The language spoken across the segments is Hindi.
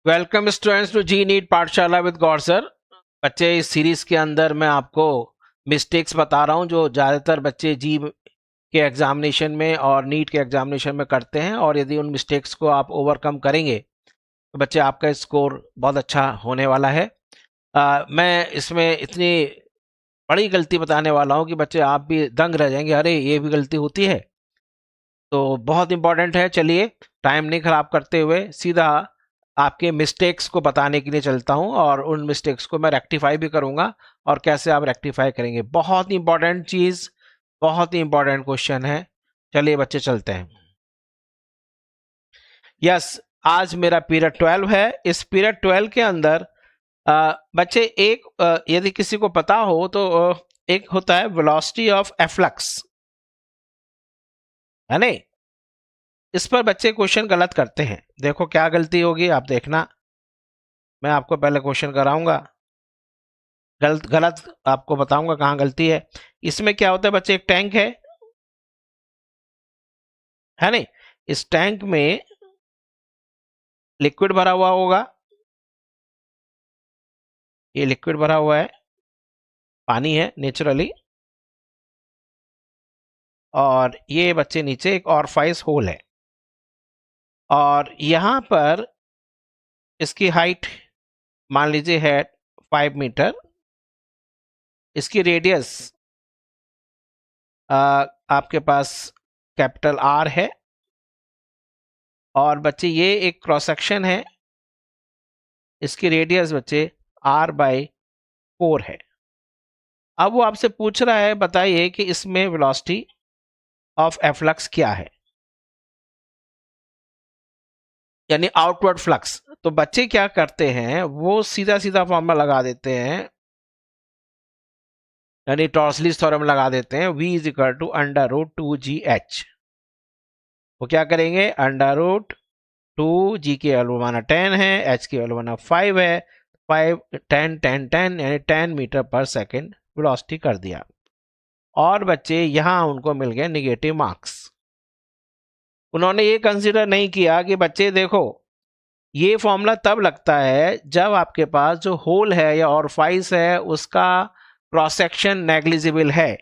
Welcome students to G NEET Pathshala with Gaur sir. बच्चे, इस सीरीज के अंदर मैं आपको मिस्टेक्स बता रहा हूं जो ज़्यादातर बच्चे जी के एग्जामिनेशन में और नीट के एग्जामिनेशन में करते हैं, और यदि उन मिस्टेक्स को आप ओवरकम करेंगे तो बच्चे आपका स्कोर बहुत अच्छा होने वाला है। मैं इसमें इतनी बड़ी गलती बताने वाला हूं कि बच्चे आप भी दंग रह जाएंगे, अरे ये भी गलती होती है। तो बहुत इंपॉर्टेंट है। चलिए, टाइम नहीं खराब करते हुए सीधा आपके मिस्टेक्स को बताने के लिए चलता हूं, और उन मिस्टेक्स को मैं रेक्टिफाई भी करूंगा और कैसे आप रेक्टिफाई करेंगे। बहुत इंपॉर्टेंट चीज, बहुत ही इंपॉर्टेंट क्वेश्चन है। चलिए बच्चे, चलते हैं। यस, आज मेरा पीरियड 12 है। इस पीरियड 12 के अंदर बच्चे एक यदि किसी को पता हो तो एक होता है वेलोसिटी ऑफ एफ्लक्स, है नहीं। इस पर बच्चे क्वेश्चन गलत करते हैं। देखो क्या गलती होगी, आप देखना। मैं आपको पहले क्वेश्चन कराऊंगा, गलत गलत आपको बताऊंगा कहां गलती है। इसमें क्या होता है बच्चे, एक टैंक है नहीं। इस टैंक में लिक्विड भरा हुआ होगा, ये लिक्विड भरा हुआ है, पानी है नेचुरली। और ये बच्चे नीचे एक ऑरफाइस होल है, और यहां पर इसकी हाइट मान लीजिए है 5 मीटर। इसकी रेडियस आपके पास कैपिटल आर है, और बच्चे ये एक क्रॉस सेक्शन है। इसकी रेडियस बच्चे r/4 है। अब वो आपसे पूछ रहा है, बताइए कि इसमें वेलोसिटी ऑफ एफ्लक्स क्या है, यानी आउटवर्ड फ्लक्स। तो बच्चे क्या करते हैं, वो सीधा सीधा फॉर्मूला लगा देते हैं, यानी टॉर्सलीज थ्योरम लगा देते हैं। v is equal to √2gh। वो क्या करेंगे, √2g की वैल्यू माना 10 है, h की वैल्यू माना 5 है। 5 10 10 10 यानी 10 मीटर पर सेकेंड वेलोसिटी कर दिया। और बच्चे यहां उनको मिल गए निगेटिव मार्क्स। उन्होंने ये कंसीडर नहीं किया कि बच्चे देखो, ये फॉर्मूला तब लगता है जब आपके पास जो होल है या ऑरफाइस है उसका क्रॉस सेक्शन नेग्लिजिबल है।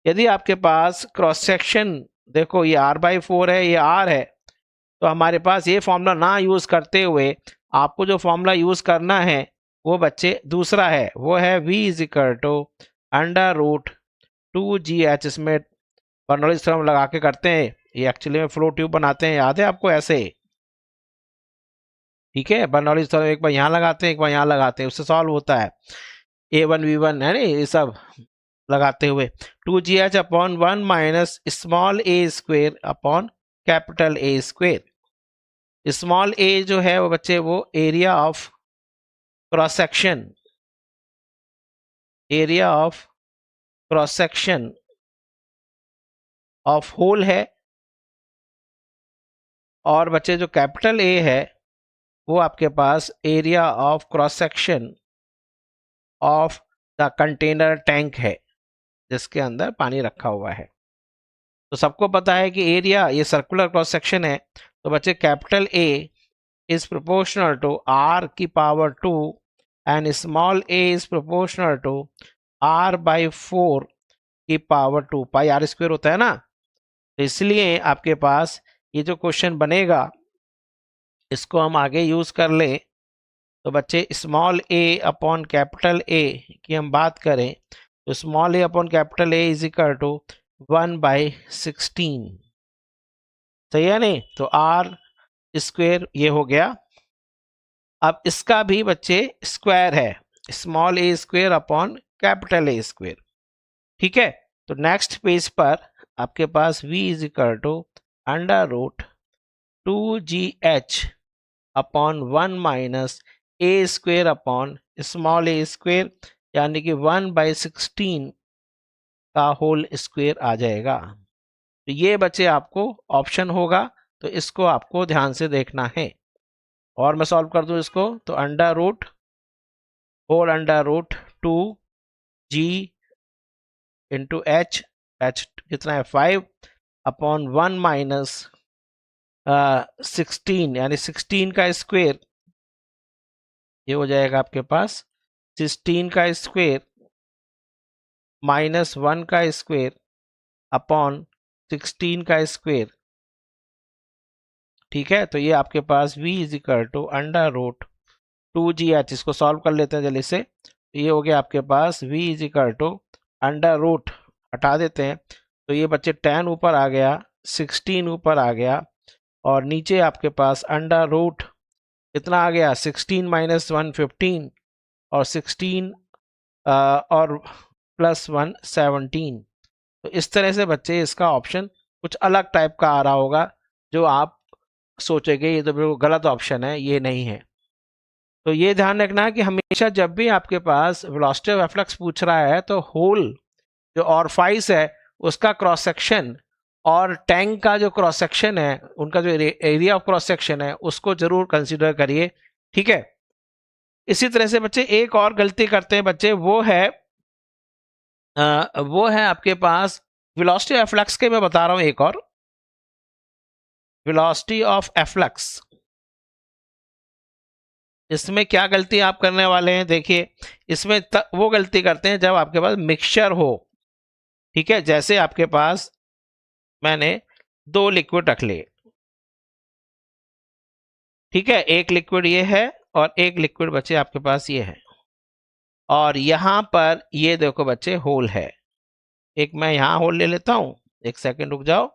यदि आपके पास क्रॉस सेक्शन, देखो ये r/4 है, ये r है, तो हमारे पास ये फॉर्मूला ना यूज करते हुए आपको जो फॉर्मूला यूज करना है वो बच्चे दूसरा है। वो है v is equal to √2gh। इसमें बर्नौलीज थ्योरम लगा के करते हैं, ये एक्चुअली में फ्लो ट्यूब बनाते हैं, याद है आपको ऐसे। ठीक है, बर्नौलीज थ्योरम एक बार यहाँ लगाते हैं, एक बार यहाँ लगाते हैं, उससे सॉल्व होता है। a1 v1 है ना, ये सब लगाते हुए 2gh upon 1 minus small a square upon capital A square. Small a जो है वो बच्चे, वो area of cross section, area of cross section of hole है। और बच्चे जो कैपिटल A है वो आपके पास area of cross section of the container tank है, जिसके अंदर पानी रखा हुआ है। तो सबको पता है कि एरिया, ये सर्कुलर क्रॉस सेक्शन है, तो बच्चे capital A is proportional to r⁴ and small a is proportional to r/4 pi r square होता है ना। तो इसलिए आपके पास ये जो क्वेश्चन बनेगा, इसको हम आगे यूज कर लें। तो बच्चे small a upon capital A की हम बात करें तो small a upon capital A is equal to 1/16। सही है नहीं, तो r स्क्वेयर ये हो गया। अब इसका भी बच्चे स्क्वायर है, small a square upon capital A square. ठीक है, तो नेक्स्ट पेज पर आपके पास v is equal to √2gh upon 1 minus a square upon small a square, यानी कि 1/16 का होल स्क्वेयर आ जाएगा। तो ये बच्चे आपको ऑप्शन होगा, तो इसको आपको ध्यान से देखना है। और मैं सॉल्व कर दूं इसको, तो √2g इंटू h, कितना है 5 अपॉन 1 माइनस 16, यानी 16 का स्क्वेयर ये हो जाएगा आपके पास 16 का स्क्वायर माइनस 1 का स्क्वायर अपॉन 16 का स्क्वायर। ठीक है, तो ये आपके पास v is equal to under root 2gh। इसको सॉल्व कर लेते हैं जल्दी से। ये हो गया आपके पास v is equal to under root, हटा देते हैं तो ये बच्चे 10 ऊपर आ गया, 16 ऊपर आ गया, और नीचे आपके पास अंडर रूट कितना आ गया 16 माइनस 1 15, और 16 और प्लस 1 17। तो इस तरह से बच्चे इसका ऑप्शन कुछ अलग टाइप का आ रहा होगा, जो आप सोचेंगे ये तो बिल्कुल गलत ऑप्शन है, ये नहीं है। तो ये ध्यान रखना कि हमेशा जब भी आपके पास वेलोसिटी ऑफ एफ्लक्स पूछ रहा है तो होल जो ऑरफाइस है उसका क्रॉस सेक्शन और टैंक का जो क्रॉस सेक्शन है, उनका जो एरिया ऑफ क्रॉस सेक्शन है, उसको जरूर कंसीडर करिए। ठीक है, इसी तरह से बच्चे एक और गलती करते हैं बच्चे, वो है आपके पास वेलोसिटी ऑफ एफ्लक्स के, मैं बता रहा हूं एक और वेलोसिटी ऑफ एफ्लक्स। इसमें क्या गलती आप करने वाले हैं, देखिए इसमें वो गलती करते हैं जब आपके पास मिक्सचर हो। ठीक है, जैसे आपके पास मैंने 2 लिक्विड रख लिए। ठीक है, एक लिक्विड ये है और एक लिक्विड बच्चे आपके पास ये है, और यहां पर ये देखो बच्चे होल है। एक मैं यहां होल ले लेता हूं, एक सेकंड रुक जाओ,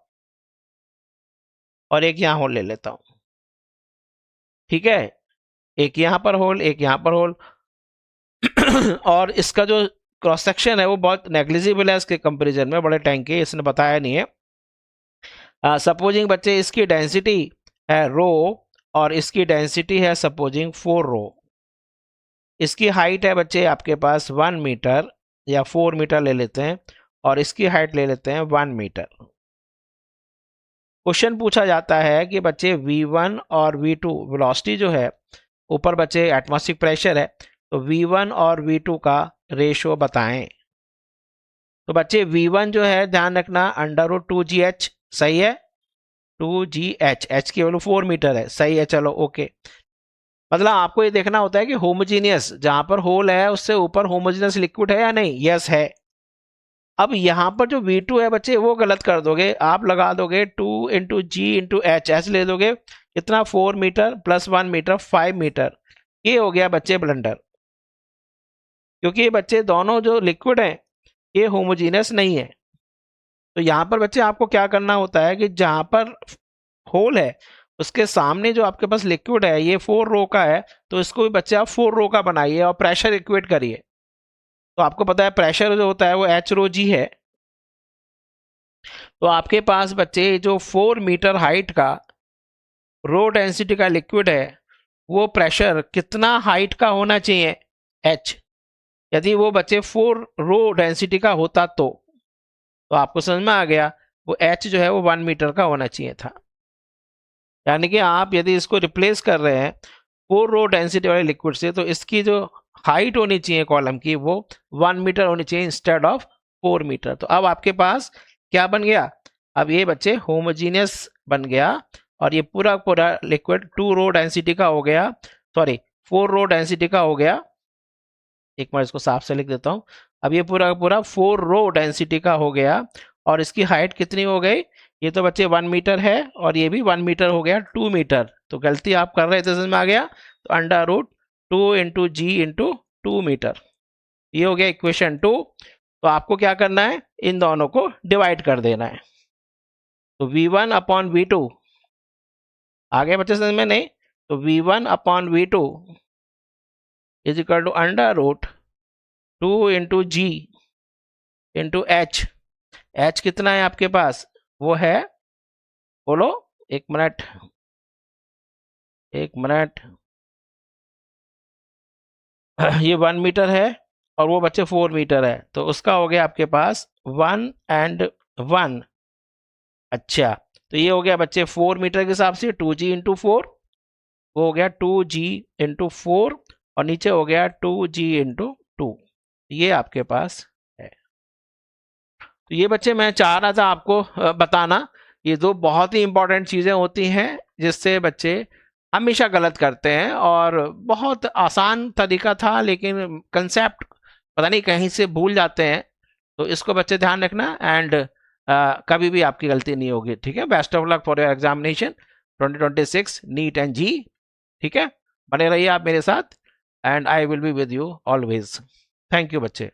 और एक यहां होल ले लेता हूं। ठीक है, एक यहां पर होल, एक यहां पर होल और इसका जो क्रॉस सेक्शन है वो बहुत नेग्लिजिबल है इसके कंपैरिजन में, बड़े टैंक के, इसने बताया नहीं है। सपोजिंग बच्चे इसकी डेंसिटी है रो और इसकी डेंसिटी है सपोजिंग 4 रो। इसकी हाइट है बच्चे आपके पास 1 मीटर या 4 मीटर ले लेते हैं, और इसकी हाइट ले लेते हैं 1 मीटर। क्वेश्चन पूछा जाता है कि बच्चे V1 और V2 वेलोसिटी जो है, ऊपर बच्चे एटमॉस्फेरिक प्रेशर है, तो V1 और V2 का रेशो बताएं। तो बच्चे V1 जो है ध्यान रखना अंडर रूट 2GH, सही है, 2GH, H की वैल्यू 4 मीटर है, सही है, चलो ओके। मतलब आपको ये देखना होता है कि होमोजीनियस जहां पर होल है उससे ऊपर होमोजीनियस लिक्विड है या नहीं, यस है। अब यहां पर जो V2 है बच्चे वो गलत कर दोगे, आप लगा दोगे 2 इंटू जी इंटू एच ले दोगे, कितना 4 मीटर प्लस 1 मीटर 5 मीटर। ये हो गया बच्चे ब्लंडर, क्योंकि ये बच्चे दोनों जो लिक्विड हैं ये होमोजीनियस नहीं है। तो यहाँ पर बच्चे आपको क्या करना होता है कि जहां पर होल है उसके सामने जो आपके पास लिक्विड है ये 4 रो का है, तो इसको भी बच्चे आप 4 रो का बनाइए और प्रेशर इक्वेट करिए। तो आपको पता है प्रेशर जो होता है वो H रो G है। तो आपके पास बच्चे जो 4 मीटर हाइट का रो डेंसिटी का लिक्विड है वो प्रेशर कितना हाइट का होना चाहिए, H। यदि वो बच्चे 4 रो डेंसिटी का होता तो आपको समझ में आ गया, वो H जो है वो 1 मीटर का होना चाहिए था। यानी कि आप यदि इसको रिप्लेस कर रहे हैं 4 रो डेंसिटी वाले लिक्विड से, तो इसकी जो हाइट होनी चाहिए कॉलम की वो 1 मीटर होनी चाहिए इंस्टेड ऑफ 4 मीटर। तो अब आपके पास क्या बन गया, अब ये बच्चे होमोजीनियस बन गया, और ये पूरा पूरा लिक्विड 2 रो डेंसिटी का हो गया, सॉरी 4 रो डेंसिटी का हो गया। एक बार इसको साफ से लिख देता हूं, अब ये पूरा पूरा 4 रो डेंसिटी का हो गया, और इसकी हाइट कितनी हो गई, ये तो बच्चे 1 मीटर है और ये भी 1 मीटर हो गया 2 मीटर। तो गलती आप कर रहे थे, समझ में आ गया। तो under root 2 into G into 2 metre, ये हो गया इक्वेशन 2। तो आपको क्या करना है, इन दोनों को डिवाइड कर देना है। तो V1 अपॉन V2 आ गया बच्चे समझ में, नहीं तो V1 अपॉन V2 is equal to under root 2 into G into H. H कितना है आपके पास, वो है, बोलो, एक मिनट एक मिनट ये 1 मीटर है और वो बच्चे 4 मीटर है, तो उसका हो गया आपके पास 1 एंड 1। अच्छा, तो ये हो गया बच्चे 4 मीटर के हिसाब से 2G इंटू 4, वो हो गया 2G इंटू 4, और नीचे हो गया 2G इंटू 2। ये आपके पास है। तो ये बच्चे मैं चाह रहा था आपको बताना, ये दो बहुत ही इंपॉर्टेंट चीजें होती हैं जिससे बच्चे हमेशा गलत करते हैं। और बहुत आसान तरीका था, लेकिन कंसेप्ट पता नहीं कहीं से भूल जाते हैं। तो इसको बच्चे ध्यान रखना, एंड कभी भी आपकी गलती नहीं होगी। ठीक है, best of luck for your examination 2026 NEET and JEE. ठीक है, बने रहिए आप मेरे साथ, and I will be with you always. Thank you बच्चे।